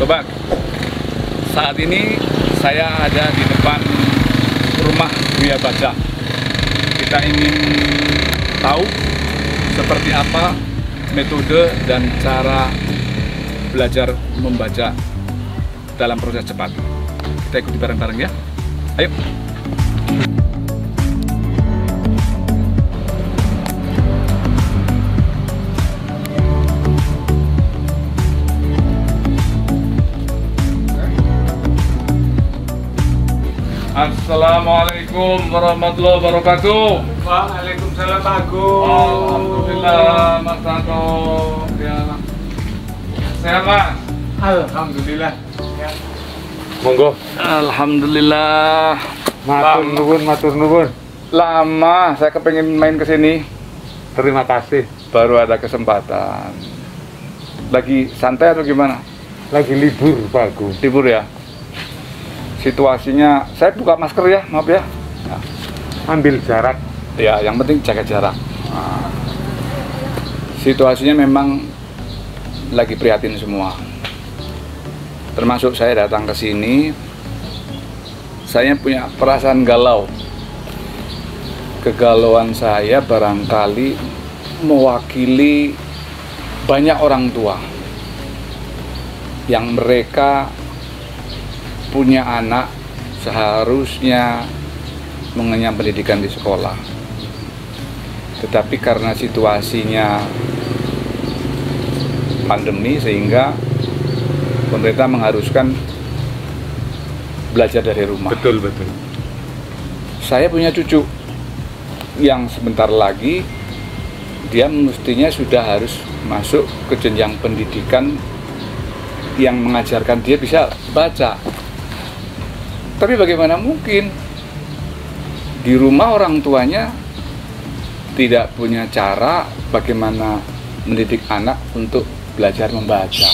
Sobat, saat ini saya ada di depan rumah Buya Baca. Kita ingin tahu seperti apa metode dan cara belajar membaca dalam proses cepat. Kita ikuti bareng-bareng ya. Ayo. Assalamualaikum warahmatullahi wabarakatuh. Waalaikumsalam Pak Agung. Alhamdulillah Mas Tanto. Ya. Sehat Mas? Alhamdulillah. Ya. Monggo. Alhamdulillah. Matur nuwun. Lama saya kepengen main ke sini. Terima kasih. Baru ada kesempatan. Lagi santai atau gimana? Lagi libur Pak Agung. Libur ya? Situasinya, saya buka masker ya, maaf ya. Ambil jarak. Ya, yang penting jaga jarak. Nah, situasinya memang lagi prihatin semua. Termasuk saya datang ke sini, saya punya perasaan galau. Kegalauan saya barangkali mewakili banyak orang tua yang mereka punya anak seharusnya mengenyam pendidikan di sekolah, tetapi karena situasinya pandemi sehingga pemerintah mengharuskan belajar dari rumah. Betul. Saya punya cucu yang sebentar lagi dia mestinya sudah harus masuk ke jenjang pendidikan yang mengajarkan dia bisa baca. Tapi bagaimana mungkin di rumah orang tuanya tidak punya cara bagaimana mendidik anak untuk belajar membaca.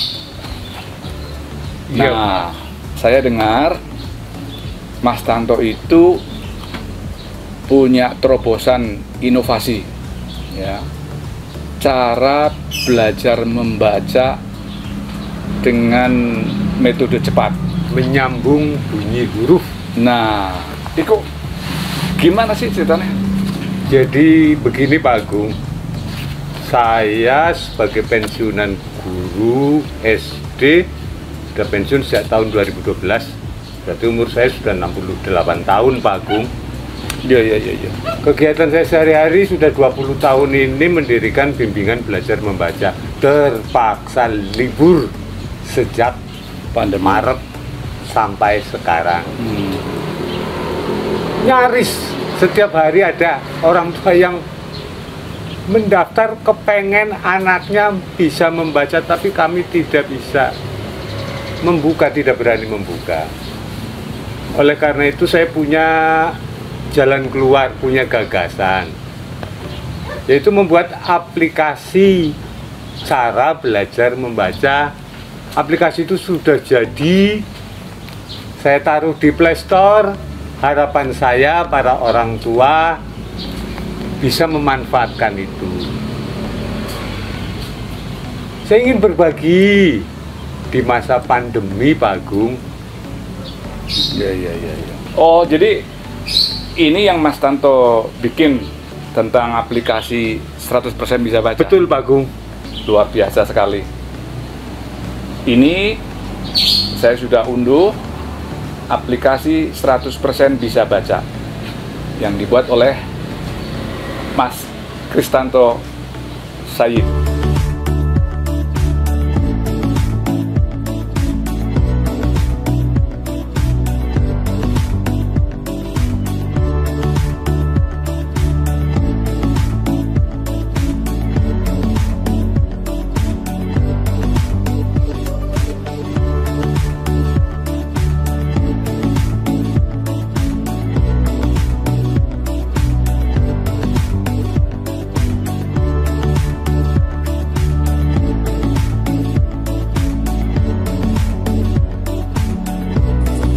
Nah, saya dengar Mas Tanto itu punya terobosan inovasi, ya, cara belajar membaca dengan metode cepat. Menyambung bunyi huruf. Nah, itu gimana sih ceritanya? Jadi begini Pak Agung, saya sebagai pensiunan guru SD sudah pensiun sejak tahun 2012. Berarti umur saya sudah 68 tahun Pak Agung. Iya. Kegiatan saya sehari-hari sudah 20 tahun ini mendirikan bimbingan belajar membaca. Terpaksa libur sejak Pandemi. Maret sampai sekarang. Nyaris setiap hari ada orang tua yang mendaftar kepengen anaknya bisa membaca, tapi kami tidak bisa membuka, tidak berani membuka. Oleh karena itu saya punya jalan keluar, punya gagasan, yaitu membuat aplikasi cara belajar membaca. Aplikasi itu sudah jadi, saya taruh di Play Store. Harapan saya para orang tua bisa memanfaatkan itu. Saya ingin berbagi di masa pandemi Pak Agung. Iya. Oh, jadi ini yang Mas Tanto bikin tentang aplikasi 100% bisa baca? Betul Pak Agung. Luar biasa sekali. Ini saya sudah unduh aplikasi 100% bisa baca yang dibuat oleh Mas Kristanto Sayyid.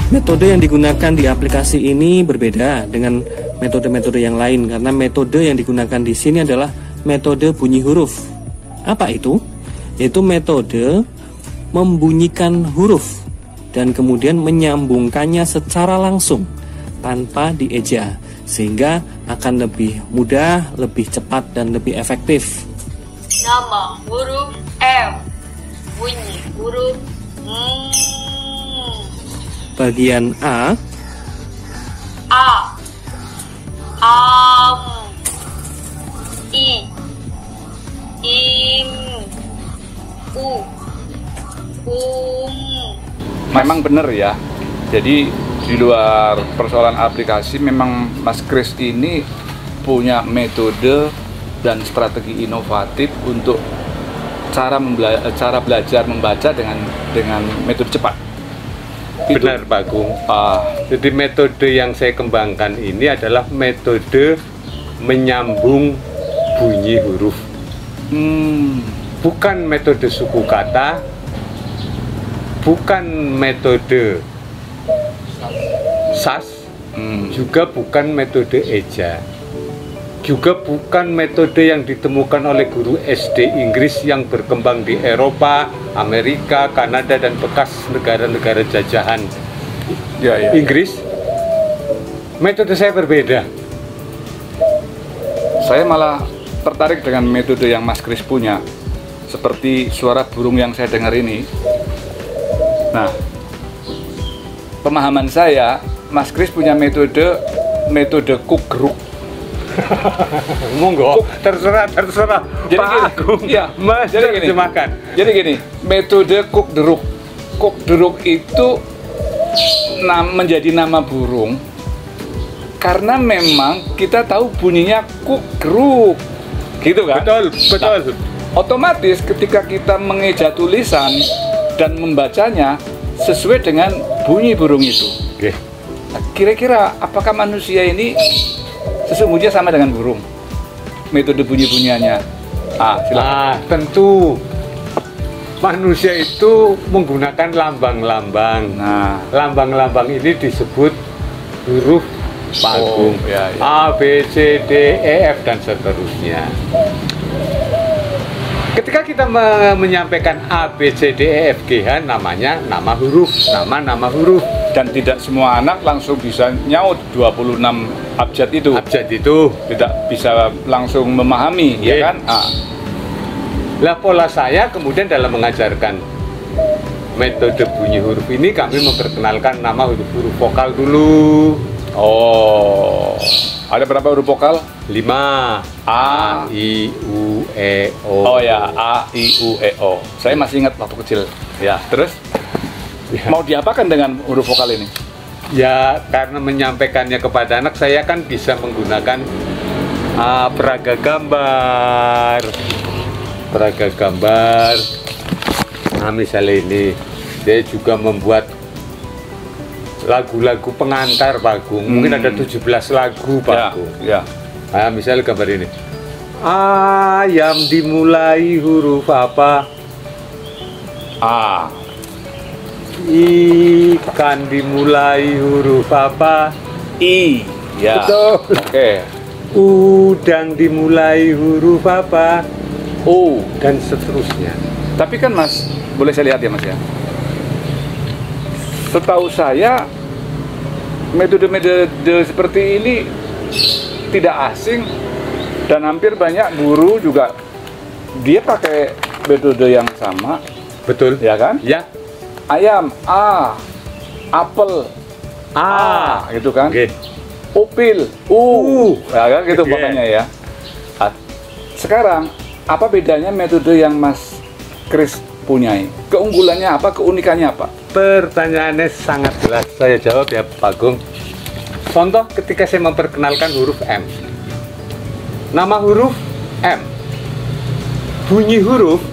Metode yang digunakan di aplikasi ini berbeda dengan metode-metode yang lain karena metode yang digunakan di sini adalah metode bunyi huruf. Apa itu? Yaitu metode membunyikan huruf dan kemudian menyambungkannya secara langsung tanpa dieja, sehingga akan lebih mudah, lebih cepat, dan lebih efektif. Nama huruf M, bunyi huruf Bagian A, am, i, im, u, Memang benar ya. Jadi di luar persoalan aplikasi, memang Mas Kris ini punya metode dan strategi inovatif untuk cara belajar membaca dengan metode cepat. Benar Pak Agung. Jadi metode yang saya kembangkan ini adalah metode menyambung bunyi huruf. Bukan metode suku kata, bukan metode SAS, juga bukan metode eja, juga bukan metode yang ditemukan oleh guru SD Inggris yang berkembang di Eropa, Amerika, Kanada, dan bekas negara-negara jajahan Inggris. Metode saya berbeda. Saya malah tertarik dengan metode yang Mas Kris punya, seperti suara burung yang saya dengar ini. Nah, pemahaman saya, Mas Kris punya metode kuk-geruk. Monggo, terserah Jadi Pak gini, Agung. iya, Mas, jadi gini. terjemahkan. Jadi gini, metode kuk-deruk. Kuk-deruk itu menjadi nama burung karena memang kita tahu bunyinya kuk-geruk, gitu kan? Betul. Nah, otomatis ketika kita mengeja tulisan dan membacanya sesuai dengan bunyi burung itu. Oke. Nah, kira-kira apakah manusia ini sesungguhnya sama dengan burung? Metode bunyi-bunyiannya. Silakan. Tentu manusia itu menggunakan lambang-lambang. Nah, lambang-lambang ini disebut huruf Pak Agung. Ya. A, B, C, D, E, F, dan seterusnya. Ketika kita menyampaikan A, B, C, D, E, F, G, H, namanya nama huruf, nama huruf. Dan tidak semua anak langsung bisa nyaut 26 abjad itu. Abjad itu Tidak bisa langsung memahami, ya kan? Lah pola saya kemudian dalam mengajarkan metode bunyi huruf ini, kami memperkenalkan nama huruf-huruf vokal dulu. Ada berapa huruf vokal? 5. A, I, U, E, O. Oh ya, A, I, U, E, O. Saya masih ingat waktu kecil. Ya, terus? Mau diapakan dengan huruf vokal ini? Ya, karena menyampaikannya kepada anak, saya kan bisa menggunakan peraga gambar. Nah, misalnya ini, saya juga membuat lagu-lagu pengantar Pak Agung. Mungkin ada 17 lagu Pak Agung. Ya. Nah, misalnya gambar ini. Ayam dimulai huruf apa? A. Ikan dimulai huruf apa? I. Ya. Betul. Oke. Udang dimulai huruf apa? O. Dan seterusnya. Tapi kan Mas, boleh saya lihat ya Mas ya? Setahu saya, metode-metode seperti ini tidak asing dan hampir banyak guru juga dia pakai metode yang sama. Betul. Ya kan? Ya. Ayam A, apel A, gitu kan? Oke. Upil U, ya kan gitu Oke. pokoknya ya. Sekarang apa bedanya metode yang Mas Kris punyai? Keunggulannya apa? Keunikannya apa? Pertanyaannya sangat jelas, saya jawab ya Pak Agung. Contoh ketika saya memperkenalkan huruf M. Nama huruf M. Bunyi huruf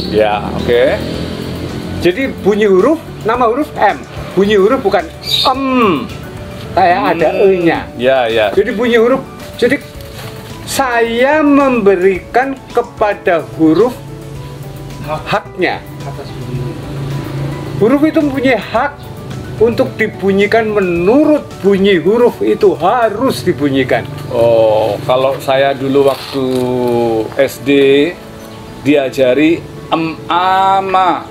Ya, oke. Jadi bunyi huruf, nama huruf M. Bunyi huruf bukan kayak ada E-nya. Ya, ya. Jadi bunyi huruf. Jadi saya memberikan kepada huruf haknya. Huruf itu mempunyai hak untuk dibunyikan menurut bunyi huruf itu harus dibunyikan. Oh, kalau saya dulu waktu SD diajari ama,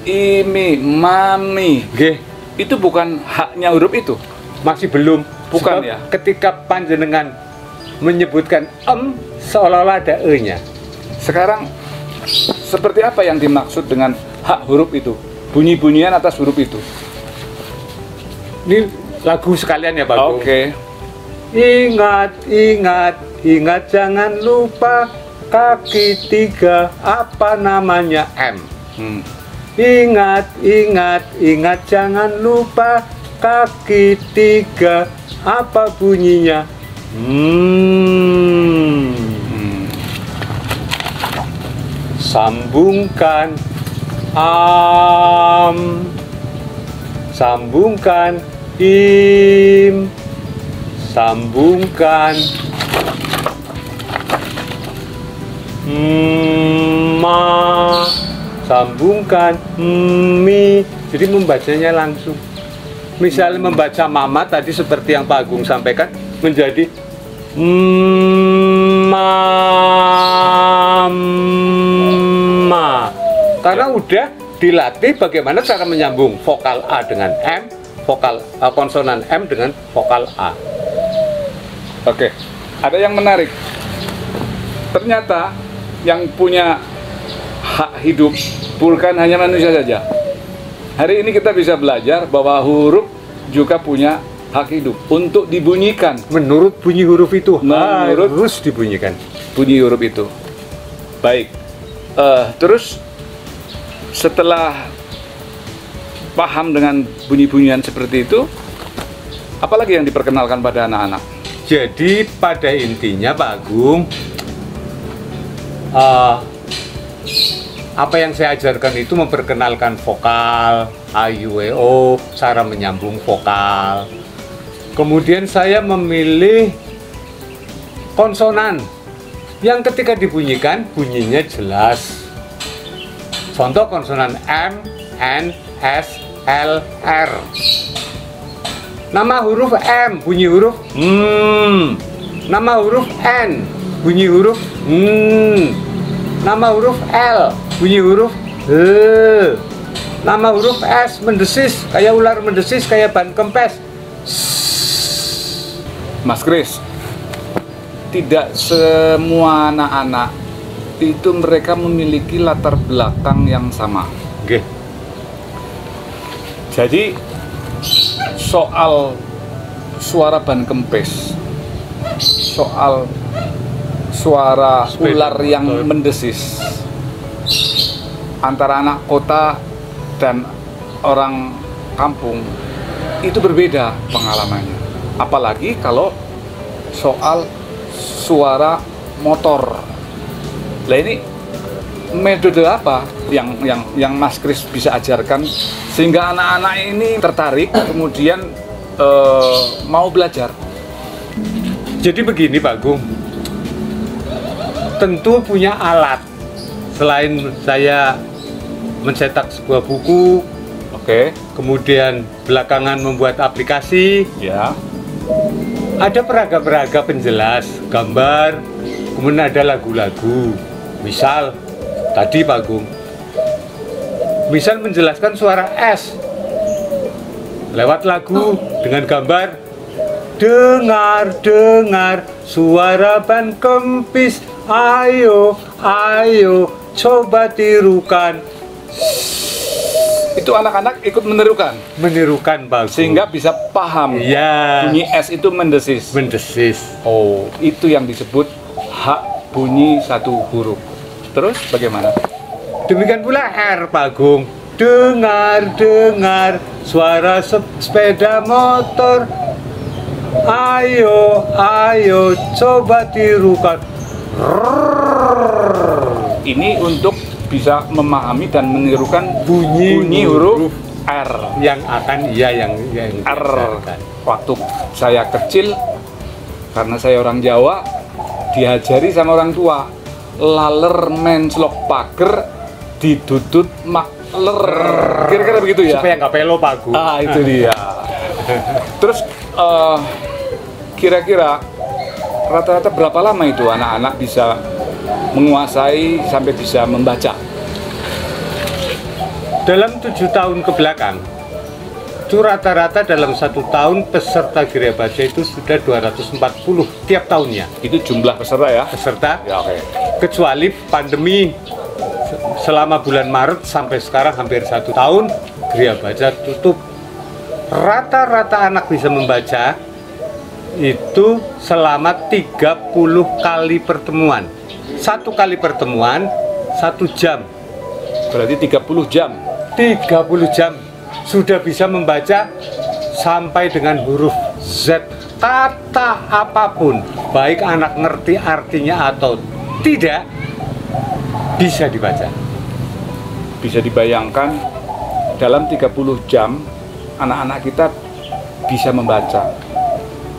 imi, mami. Nggih, Itu bukan haknya huruf itu. masih belum. Bukan Sebab ya? ketika panjenengan menyebutkan seolah-olah ada e-nya. Sekarang seperti apa yang dimaksud dengan hak huruf itu? Bunyi-bunyian atas huruf itu. Ini lagu sekalian ya Pak Agung. Oke. Ingat, ingat, ingat jangan lupa kaki 3 apa namanya M. Hmm. Ingat, ingat, ingat jangan lupa kaki 3 apa bunyinya? Sambungkan sambungkan sambungkan sambungkan mi. Jadi membacanya langsung. Misalnya membaca mama tadi seperti yang Pak Agung sampaikan menjadi mama. Karena udah dilatih bagaimana cara menyambung vokal A dengan M, vokal konsonan M dengan vokal A. Oke. Ada yang menarik. Ternyata yang punya hak hidup bukan hanya manusia saja. Hari ini kita bisa belajar bahwa huruf juga punya hak hidup untuk dibunyikan. Menurut bunyi huruf itu harus dibunyikan. Bunyi huruf itu. Baik. Terus setelah paham dengan bunyi-bunyian seperti itu, apalagi yang diperkenalkan pada anak-anak? Jadi pada intinya Pak Agung, apa yang saya ajarkan itu memperkenalkan vokal, a, i, u, e, o, cara menyambung vokal. Kemudian saya memilih konsonan yang ketika dibunyikan bunyinya jelas. Contoh konsonan M, N, S, L, R. Nama huruf M, bunyi huruf Nama huruf N, bunyi huruf Nama huruf L, bunyi huruf Nama huruf S, mendesis, kayak ular mendesis, kayak ban kempes. Mas Kris, tidak semua anak-anak itu mereka memiliki latar belakang yang sama. Oke. Jadi soal suara ban kempes, soal suara ular yang mendesis antara anak kota dan orang kampung itu berbeda pengalamannya. Apalagi kalau soal suara motor. Lah ini metode apa yang Mas Kris bisa ajarkan sehingga anak-anak ini tertarik kemudian mau belajar? Jadi begini Pak Agung, tentu punya alat. Selain saya mencetak sebuah buku, Oke. kemudian belakangan membuat aplikasi, Ya. ada peraga-peraga penjelas, gambar, kemudian ada lagu-lagu. Misal, tadi Pak Agung, misal menjelaskan suara S lewat lagu dengan gambar. Dengar suara ban kempis, ayo, coba tirukan. Itu anak-anak ikut menirukan Menirukan Pak Agung. sehingga bisa paham Iya, bunyi S itu mendesis. mendesis. Oh, itu yang disebut hak bunyi satu huruf. Terus bagaimana? Demikian pula R Pak Agung. Dengar suara sepeda motor. Ayo, coba tirukan. Ini untuk bisa memahami dan menirukan Bunyi huruf R. Yang akan yang R. diajarkan. Waktu saya kecil, karena saya orang Jawa, diajari sama orang tua, laler menslok pager didudut makler. Kira-kira begitu ya? Supaya nggak pelo Pak Agung. Ah, itu dia. Terus kira-kira rata-rata berapa lama itu anak-anak bisa menguasai sampai bisa membaca? Dalam 7 tahun ke belakang, itu rata-rata dalam 1 tahun peserta Gria Baca itu sudah 240 tiap tahunnya. Itu jumlah peserta ya? Peserta, Ya, oke. kecuali pandemi selama bulan Maret sampai sekarang hampir 1 tahun, Gria Baca tutup. Rata-rata anak bisa membaca itu selama 30 kali pertemuan. 1 kali pertemuan 1 jam. Berarti 30 jam. 30 jam sudah bisa membaca sampai dengan huruf Z. Kata apapun, baik anak ngerti artinya atau tidak, bisa dibaca. Bisa dibayangkan dalam 30 jam anak-anak kita bisa membaca.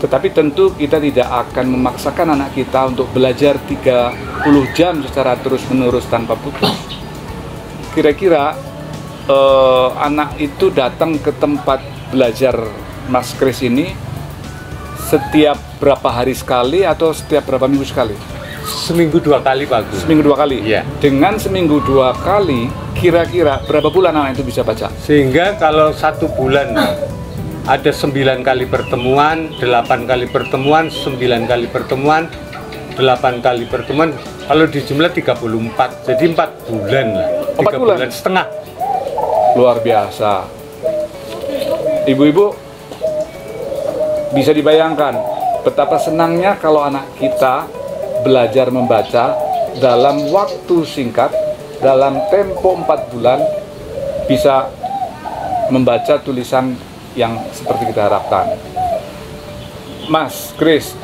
Tetapi tentu kita tidak akan memaksakan anak kita untuk belajar 30 jam secara terus-menerus tanpa putus. Kira-kira anak itu datang ke tempat belajar Mas Kris ini setiap berapa hari sekali atau setiap berapa minggu sekali? Seminggu 2 kali, Pak Gus. Seminggu 2 kali? Iya. Dengan seminggu 2 kali, kira-kira berapa bulan anak itu bisa baca? Sehingga kalau 1 bulan ada 9 kali pertemuan, 8 kali pertemuan, 9 kali pertemuan, 8 kali pertemuan, kalau dijumlah 34, jadi 4 bulan lah. 4 bulan setengah. Luar biasa. Ibu-ibu, bisa dibayangkan betapa senangnya kalau anak kita belajar membaca dalam waktu singkat, dalam tempo 4 bulan, bisa membaca tulisan yang seperti kita harapkan. Mas Kris,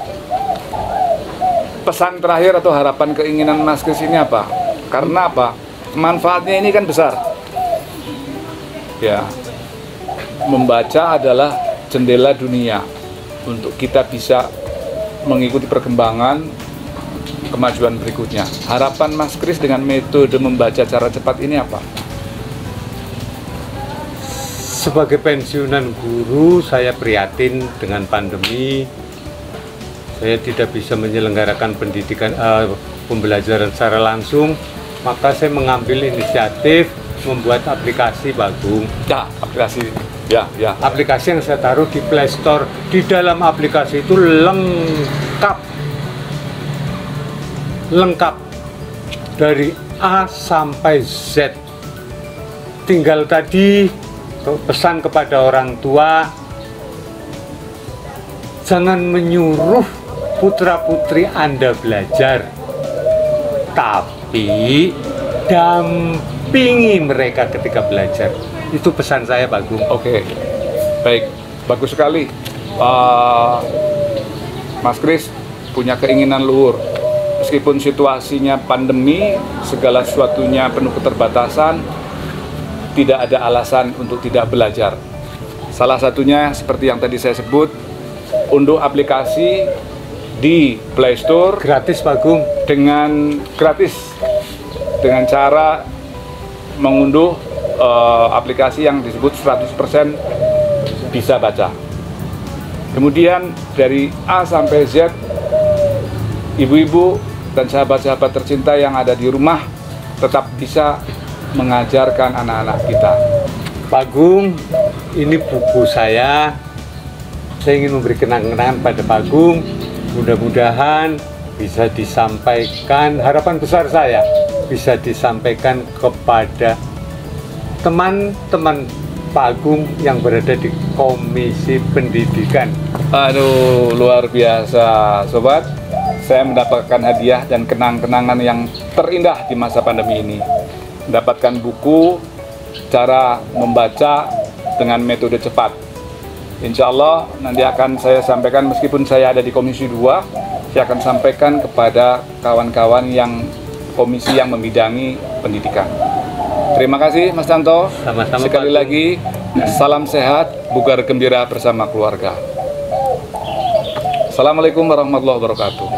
pesan terakhir atau harapan keinginan Mas Kris ini apa? Karena apa? Manfaatnya ini kan besar. Ya, membaca adalah jendela dunia untuk kita bisa mengikuti perkembangan kemajuan berikutnya. Harapan Mas Kris dengan metode membaca cara cepat ini apa? Sebagai pensiunan guru, saya prihatin dengan pandemi. Saya tidak bisa menyelenggarakan pendidikan pembelajaran secara langsung, maka saya mengambil inisiatif membuat aplikasi, Bagung. Ya, aplikasi. Ya. Aplikasi yang saya taruh di Play Store. Di dalam aplikasi itu lengkap dari A sampai Z. Tinggal tadi pesan kepada orang tua, jangan menyuruh putra-putri Anda belajar, tapi dampingi mereka ketika belajar. Itu pesan saya, Pak Gung. Oke, baik, bagus sekali. Mas Kris punya keinginan luhur. Meskipun situasinya pandemi, segala sesuatunya penuh keterbatasan, tidak ada alasan untuk tidak belajar. Salah satunya seperti yang tadi saya sebut, unduh aplikasi di Play Store. Gratis, Pak Gung. Dengan gratis, dengan cara mengunduh aplikasi yang disebut 100% bisa baca. Kemudian dari A sampai Z, ibu-ibu dan sahabat-sahabat tercinta yang ada di rumah tetap bisa mengajarkan anak-anak kita. Pak Gung, ini buku saya. Saya ingin memberi kenang-kenangan pada Pak Gung. Mudah-mudahan bisa disampaikan, harapan besar saya bisa disampaikan kepada teman-teman Pak Gung yang berada di Komisi Pendidikan. Aduh, luar biasa, sobat. Saya mendapatkan hadiah dan kenang-kenangan yang terindah di masa pandemi ini. Mendapatkan buku cara membaca dengan metode cepat. Insya Allah nanti akan saya sampaikan, meskipun saya ada di Komisi 2, saya akan sampaikan kepada kawan-kawan yang komisi yang membidangi pendidikan. Terima kasih Mas Tanto. Sama-sama, sekali Pak. lagi salam sehat, bugar gembira bersama keluarga. Assalamualaikum warahmatullahi wabarakatuh.